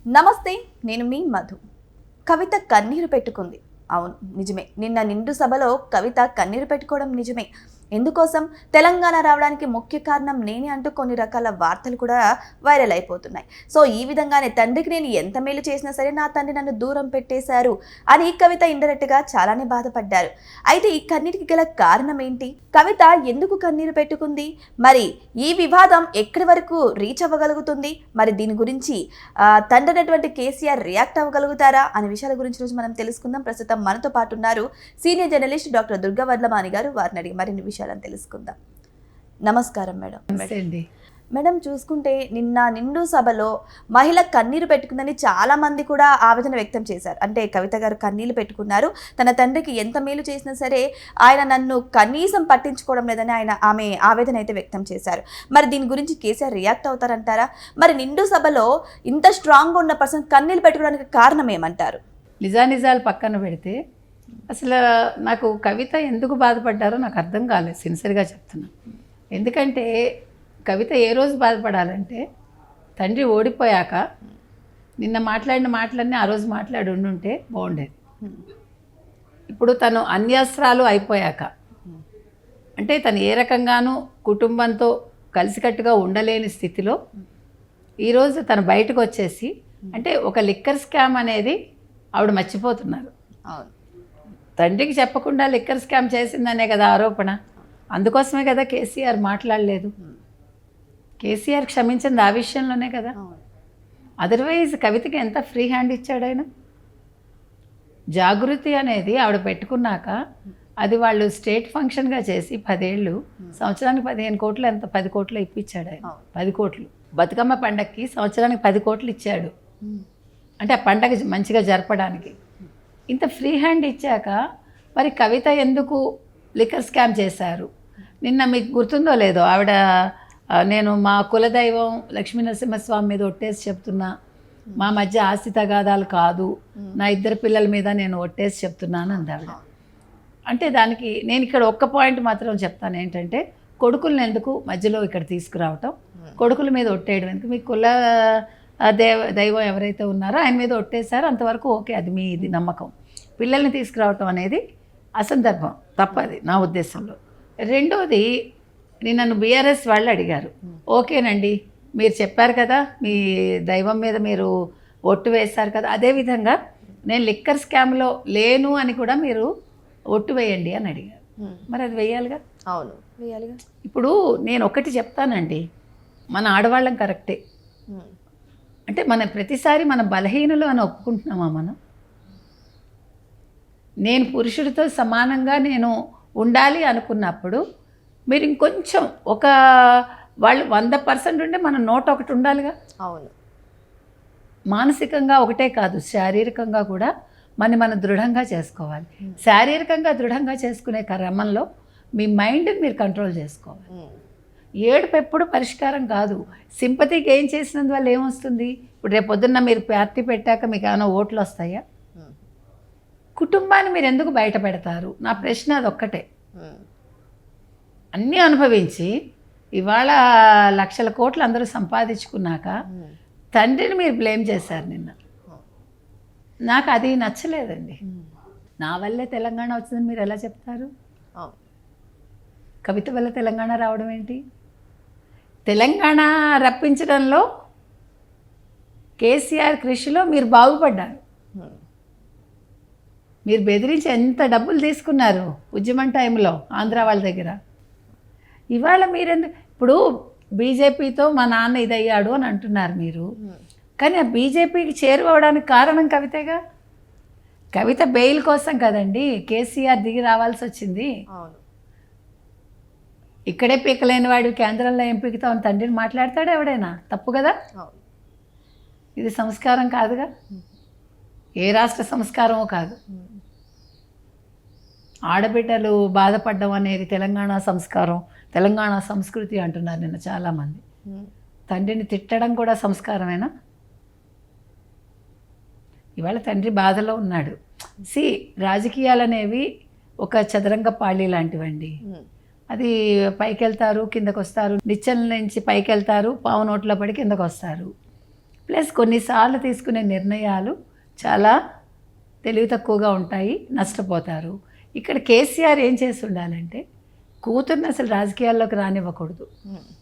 నమస్తే, నేను మీ మధు. కవిత కన్నీరు పెట్టుకుంది. అవును, నిజమే. నిన్న నిండు సభలో కవిత కన్నీరు పెట్టుకోవడం నిజమే. ఎందుకోసం? తెలంగాణ రావడానికి ముఖ్య కారణం నేనే అంటూ కొన్ని రకాల వార్తలు కూడా వైరల్ అయిపోతున్నాయి. సో ఈ విధంగానే తండ్రికి నేను ఎంత మేలు చేసినా సరే నా తండ్రి నన్ను దూరం పెట్టేశారు అని కవిత ఇండైరెక్ట్ గా చాలానే బాధపడ్డారు. అయితే ఈ కన్నీటికి గల కారణం ఏంటి? కవిత ఎందుకు కన్నీరు పెట్టుకుంది? మరి ఈ వివాదం ఎక్కడి వరకు రీచ్ అవ్వగలుగుతుంది? మరి దీని గురించి తండ్రి అయినటువంటి కేసీఆర్ రియాక్ట్ అవ్వగలుగుతారా అనే విషయాల గురించి రోజు మనం తెలుసుకుందాం. ప్రస్తుతం మనతో పాటు ఉన్నారు senior journalist doctor Durga Vadlamani గారు. వారిని అడిగి మరిన్ని విషయాలను తెలుసుకుందాం. నమస్కారం మేడం. మేడం, చూసుకుంటే నిన్న నిండు సభలో మహిళ కన్నీరు పెట్టుకుందని చాలా మంది కూడా ఆవేదన వ్యక్తం చేశారు. అంటే కవిత గారు కన్నీళ్లు పెట్టుకున్నారు, తన తండ్రికి ఎంత మేలు చేసినా సరే ఆయన నన్ను కనీసం పట్టించుకోవడం లేదని ఆమె ఆవేదన అయితే వ్యక్తం చేశారు. మరి దీని గురించి కేసీఆర్ రియాక్ట్ అవుతారంటారా? మరి నిండు సభలో ఇంత స్ట్రాంగ్గా ఉన్న పర్సన్ కన్నీళ్లు పెట్టుకోవడానికి కారణం ఏమంటారు? నిజాలు పక్కన పెడితే అసలు నాకు కవిత ఎందుకు బాధపడ్డారో నాకు అర్థం కాలేదు, సిన్సియర్గా చెప్తున్నా. ఎందుకంటే కవిత ఏ రోజు బాధపడాలంటే తండ్రి ఓడిపోయాక నిన్న మాట్లాడిన మాటలన్నీ ఆ రోజు మాట్లాడి ఉండుంటే బాగుండేది. ఇప్పుడు తను అన్యాస్త్రాలు అయిపోయాక, అంటే తను ఏ రకంగానూ కుటుంబంతో కలిసికట్టుగా ఉండలేని స్థితిలో ఈరోజు తను బయటకు వచ్చేసి, అంటే ఒక లిక్కర్ స్కామ్ అనేది ఆవిడ మర్చిపోతున్నారు. తండ్రికి చెప్పకుండా లిక్కర్ స్కామ్ చేసిందనే కదా ఆరోపణ. అందుకోసమే కదా కేసీఆర్ మాట్లాడలేదు. కేసీఆర్ క్షమించింది ఆ విషయంలోనే కదా. అదర్వైజ్ కవితకి ఎంత ఫ్రీ హ్యాండ్ ఇచ్చాడు ఆయన. జాగృతి అనేది ఆవిడ పెట్టుకున్నాక అది వాళ్ళు స్టేట్ ఫంక్షన్గా చేసి 10 ఏళ్ళు, సంవత్సరానికి 15 కోట్లు, ఎంత 10 కోట్లు ఇప్పించాడు ఆయన. 10 కోట్లు బతుకమ్మ పండగకి సంవత్సరానికి 10 కోట్లు ఇచ్చాడు. అంటే ఆ పండగ మంచిగా జరపడానికి ఇంత ఫ్రీ హ్యాండ్ ఇచ్చాక మరి కవిత ఎందుకు లిక్కర్ స్కామ్ చేశారు? నిన్న మీకు గుర్తుందో లేదో, ఆవిడ నేను మా కులదైవం లక్ష్మీ నరసింహస్వామి మీద ఒట్టేసి చెప్తున్నా, మా మధ్య ఆస్తి తగాదాలు కాదు, నా 2 పిల్లల మీద నేను ఒట్టేసి చెప్తున్నాను అంది ఆవిడ. అంటే దానికి నేను ఇక్కడ ఒక్క పాయింట్ మాత్రం చెప్తాను, ఏంటంటే కొడుకులను ఎందుకు మధ్యలో ఇక్కడ తీసుకురావటం, కొడుకుల మీద ఒట్టేయడం ఎందుకు? మీ కుల దైవం ఎవరైతే ఉన్నారో ఆయన మీద ఒట్టేశారో అంతవరకు ఓకే, అది మీ ఇది నమ్మకం. పిల్లల్ని తీసుకురావటం అనేది అసందర్భం, తప్పది నా ఉద్దేశంలో. రెండోది, నన్ను బీఆర్ఎస్ వాళ్ళు అడిగారు, ఓకేనండి మీరు చెప్పారు కదా మీ దైవం మీద మీరు ఒట్టు వేశారు కదా, అదేవిధంగా నేను లిక్కర్ స్కామ్లో లేను అని కూడా మీరు ఒట్టు వేయండి అని అడిగారు. మరి అది వేయాలిగా. అవును, వేయాలిగా. ఇప్పుడు నేను ఒకటి చెప్తానండి, మన ఆడవాళ్ళం కరెక్టే, అంటే మన ప్రతిసారి మన బలహీనలు అని ఒప్పుకుంటున్నామా మనం? నేను పురుషుడితో సమానంగా నేను ఉండాలి అనుకున్నప్పుడు మీరు ఇంకొంచెం వాళ్ళు 100% ఉంటే మనం 101 ఉండాలిగా. అవును, మానసికంగా ఒకటే కాదు, శారీరకంగా కూడా మనం దృఢంగా చేసుకోవాలి. శారీరకంగా దృఢంగా చేసుకునే క్రమంలో మీ మైండ్ని మీరు కంట్రోల్ చేసుకోవాలి. ఏడుపు ఎప్పుడు పరిష్కారం కాదు. సింపతి గెయిన్ చేసినందువల్ల ఏమొస్తుంది? ఇప్పుడు రేపు పొద్దున్న మీరు పార్టీ పెట్టాక మీకు ఏమైనా ఓట్లు వస్తాయా? కుటుంబాన్ని మీరు ఎందుకు బయట పెడతారు? నా ప్రశ్న అదొక్కటే. అన్నీ అనుభవించి ఇవాళ లక్షల కోట్లు అందరూ సంపాదించుకున్నాక తండ్రిని మీరు బ్లేమ్ చేశారు నిన్న. నాకు అది నచ్చలేదండి. నా వల్లే తెలంగాణ వచ్చిందని మీరు ఎలా చెప్తారు? కవిత వల్ల తెలంగాణ రావడం ఏంటి? తెలంగాణ రప్పించడంలో కేసీఆర్ కృషిలో మీరు బాగుపడ్డారు. మీరు బెదిరించి ఎంత డబ్బులు తీసుకున్నారు ఉద్యమం టైంలో ఆంధ్ర వాళ్ళ దగ్గర. ఇవాళ ఇప్పుడు బీజేపీతో మా నాన్న ఇదయ్యాడు అని అంటున్నారు మీరు, కానీ ఆ బీజేపీకి చేరుకోవడానికి కారణం కవితగా. కవిత బెయిల్ కోసం కదండి కేసీఆర్ దిగి రావాల్సి వచ్చింది. ఇక్కడే పీకలేని వాడు కేంద్రంలో ఏం పీకుతామని తండ్రిని మాట్లాడతాడు ఎవడైనా? తప్పు కదా. ఇది సంస్కారం కాదుగా, ఏ రాష్ట్ర సంస్కారమో కాదు. ఆడబిడ్డలు బాధపడడం అనేది తెలంగాణ సంస్కారం, తెలంగాణ సంస్కృతి అంటున్నారు నిన్న చాలామంది. తండ్రిని తిట్టడం కూడా సంస్కారమేనా? ఇవాళ తండ్రి బాధలో ఉన్నాడు. రాజకీయాలు అనేవి ఒక చదరంగ పాళీ లాంటివండి. అది పైకి వెళ్తారు, కిందకు వస్తారు, నిచ్చెన నుంచి పైకి వెళ్తారు, పావు నోట్లో పడి కిందకు వస్తారు. ప్లస్ కొన్నిసార్లు తీసుకునే నిర్ణయాలు చాలా తెలివి తక్కువగా ఉంటాయి, నష్టపోతారు. ఇక్కడ కేసీఆర్ ఏం చేసి ఉండాలంటే కూతుర్ని అసలు రాజకీయాల్లోకి రానివ్వకూడదు,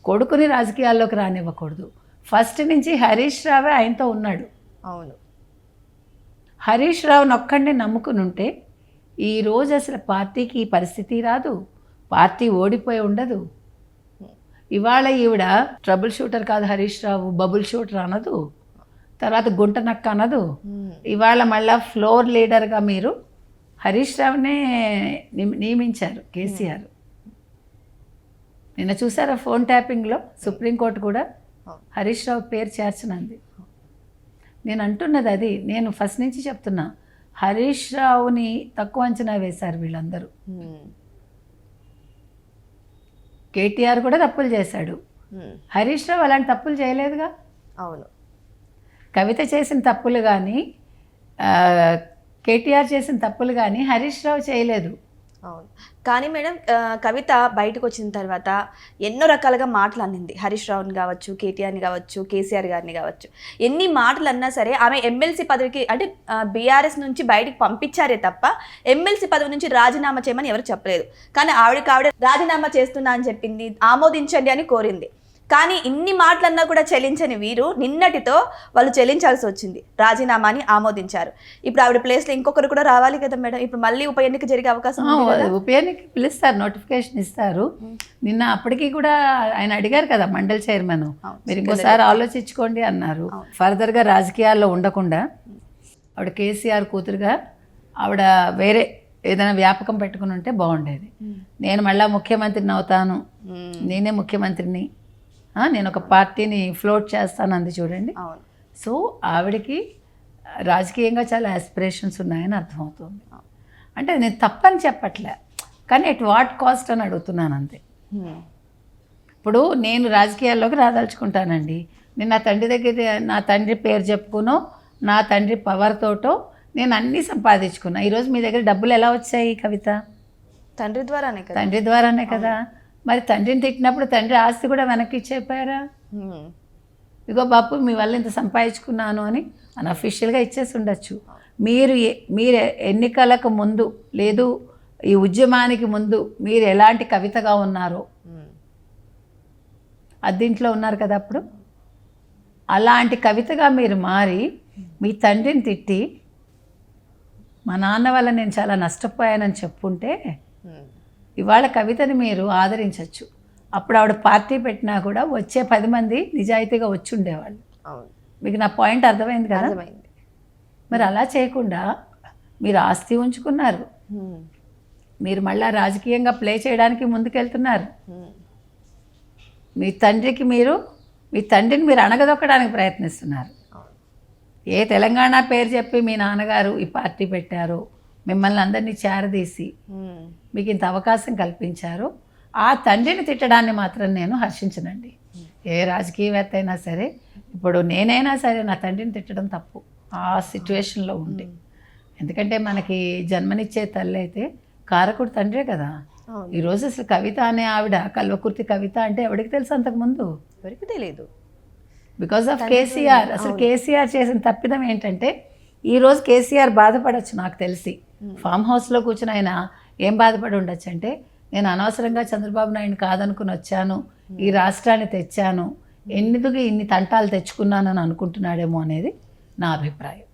కొడుకుని రాజకీయాల్లోకి రానివ్వకూడదు. ఫస్ట్ నుంచి హరీష్ రావే ఆయనతో ఉన్నాడు. అవును, హరీష్ రావుని ఒక్కడిని నమ్ముకుని ఉంటే ఈరోజు అసలు పార్టీకి ఈ పరిస్థితి రాదు, పార్టీ ఓడిపోయి ఉండదు. ఇవాళ ఈవిడ ట్రబుల్ షూటర్ కాదు హరీష్ రావు, బబుల్ షూటర్ అనదు, తర్వాత గుంట నక్క అనదు. ఇవాళ మళ్ళా ఫ్లోర్ లీడర్గా మీరు హరీష్ రావునే నియమించారు కేసీఆర్. నిన్న చూసారా ఫోన్ ట్యాపింగ్లో సుప్రీంకోర్టు కూడా హరీష్ రావు పేరు చేర్చనంది. నేను అంటున్నది అది, నేను ఫస్ట్ నుంచి చెప్తున్నా, హరీష్ రావుని తక్కువ అంచనా వేశారు వీళ్ళందరూ. కేటీఆర్ కూడా తప్పులు చేశాడు, హరీష్ రావు అలాంటి తప్పులు చేయలేదుగా. అవును, కవిత చేసిన తప్పులు కానీ కేటీఆర్ చేసిన తప్పులు కానీ హరీష్ రావు చేయలేదు. అవును. కానీ మేడం కవిత బయటకు వచ్చిన తర్వాత ఎన్నో రకాలుగా మాటలు అన్నింది. హరీష్ రావుని కావచ్చు, కేటీఆర్ని కావచ్చు, కేసీఆర్ గారిని కావచ్చు. ఎన్ని మాటలు అన్నా సరే ఆమె ఎమ్మెల్సీ పదవికి అంటే బీఆర్ఎస్ నుంచి బయటకు పంపించారే తప్ప ఎమ్మెల్సీ పదవి నుంచి రాజీనామా చేయమని ఎవరు చెప్పలేదు. కానీ ఆవిడ రాజీనామా చేస్తున్నా అని చెప్పింది, ఆమోదించండి అని కోరింది. కానీ ఇన్ని మాటలన్నా కూడా చెల్లించని వీరు నిన్నటితో వాళ్ళు చెల్లించాల్సి వచ్చింది, రాజీనామాని ఆమోదించారు. ఇప్పుడు ఆవిడ ప్లేస్లో ఇంకొకరు కూడా రావాలి కదా మేడం. ఇప్పుడు మళ్ళీ ఉప ఎన్నిక జరిగే అవకాశం ఉంది కదా? ఉప ఎన్నిక పిలుస్తారు, నోటిఫికేషన్ ఇస్తారు. నిన్న అప్పటికి కూడా ఆయన అడిగారు కదా మండల్ చైర్మన్, మీరు ఇంకోసారి ఆలోచించుకోండి అన్నారు. ఫర్దర్గా రాజకీయాల్లో ఉండకుండా ఆవిడ కేసీఆర్ కూతురుగా ఆవిడ వేరే ఏదైనా వ్యాపకం పెట్టుకుని ఉంటే బాగుండేది. నేను మళ్ళీ ముఖ్యమంత్రిని అవుతాను, నేనే ముఖ్యమంత్రిని, నేను ఒక పార్టీని ఫ్లోట్ చేస్తాను అంది చూడండి. సో ఆవిడకి రాజకీయంగా చాలా ఆస్పిరేషన్స్ ఉన్నాయని అర్థమవుతుంది. అంటే నేను తప్పని చెప్పట్లే, కానీ ఎట్ వాట్ కాస్ట్ అని అడుగుతున్నాను అంతే. ఇప్పుడు నేను రాజకీయాల్లోకి రాదలుచుకుంటానండి, నేను నా తండ్రి దగ్గర నా తండ్రి పేరు చెప్పుకునో నా తండ్రి పవర్ తోటో నేను అన్నీ సంపాదించుకున్నా. ఈరోజు మీ దగ్గర డబ్బులు ఎలా వచ్చాయి కవిత? తండ్రి ద్వారానే కదా. తండ్రి ద్వారానే కదా. మరి తండ్రిని తిట్టినప్పుడు తండ్రి ఆస్తి కూడా వెనక్కి ఇచ్చేపోయారా? ఇగో బాపు మీ వల్ల ఇంత సంపాదించుకున్నాను అని అన్అఫీషియల్గా ఇచ్చేసి ఉండొచ్చు. మీరు ఎన్నికలకు ముందు లేదు ఈ ఉద్యమానికి ముందు మీరు ఎలాంటి కవితగా ఉన్నారో అద్దింట్లో ఉన్నారు కదా, అప్పుడు అలాంటి కవితగా మీరు మారి మీ తండ్రిని తిట్టి మా నాన్న వల్ల నేను చాలా నష్టపోయానని చెప్పుంటే ఇవాళ కవితని మీరు ఆదరించవచ్చు. అప్పుడు ఆవిడ పార్టీ పెట్టినా కూడా వచ్చే 10 మంది నిజాయితీగా వచ్చి ఉండేవాళ్ళు. మీకు నా పాయింట్ అర్థమైంది కదా? మరి అలా చేయకుండా మీరు ఆస్తి ఉంచుకున్నారు, మీరు మళ్ళీ రాజకీయంగా ప్లే చేయడానికి ముందుకెళ్తున్నారు. మీ తండ్రిని మీరు అణగదొక్కడానికి ప్రయత్నిస్తున్నారు. ఏ తెలంగాణ పేరు చెప్పి మీ నాన్నగారు ఈ పార్టీ పెట్టారో, మిమ్మల్ని అందరినీ చేరదీసి మీకు ఇంత అవకాశం కల్పించారు, ఆ తండ్రిని తిట్టడాన్ని మాత్రం నేను హర్షించనండి. ఏ రాజకీయవేత్త అయినా సరే, ఇప్పుడు నేనైనా సరే నా తండ్రిని తిట్టడం తప్పు ఆ సిచ్యువేషన్లో ఉండి. ఎందుకంటే మనకి జన్మనిచ్చే తల్లి అయితే కారకుడు తండ్రే కదా. ఈరోజు అసలు కవిత అనే ఆవిడ కల్వకుర్తి కవిత అంటే ఎవరికి తెలుసు? అంతకుముందు ఎవరికి తెలియదు. Because of KCR. అసలు కేసీఆర్ చేసిన తప్పిదం ఏంటంటే ఈరోజు కేసీఆర్ బాధపడచ్చు నాకు తెలిసి. ఫామ్ హౌస్లో కూర్చుని ఆయన ఏం బాధపడి ఉండొచ్చు అంటే, నేను అనవసరంగా చంద్రబాబు నాయుడు కాదనుకుని వచ్చాను, ఈ రాష్ట్రాన్ని తెచ్చాను, ఎందుకు ఇన్ని తంటాలు తెచ్చుకున్నానని అనుకుంటున్నాడేమో అనేది నా అభిప్రాయం.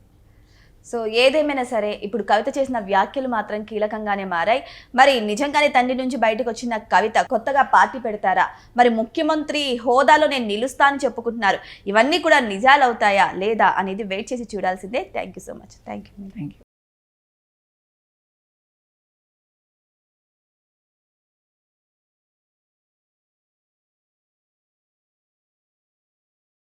సో ఏదేమైనా సరే ఇప్పుడు కవిత చేసిన వ్యాఖ్యలు మాత్రం కీలకంగానే మారాయి. మరి నిజంగానే తండ్రి నుంచి బయటకు వచ్చిన కవిత కొత్తగా పార్టీ పెడతారా? మరి ముఖ్యమంత్రి హోదాలో నేను నిలుస్తానని చెప్పుకుంటున్నారు. ఇవన్నీ కూడా నిజాలు అవుతాయా లేదా అనేది వెయిట్ చేసి చూడాల్సిందే. Thank you so much. Thank you.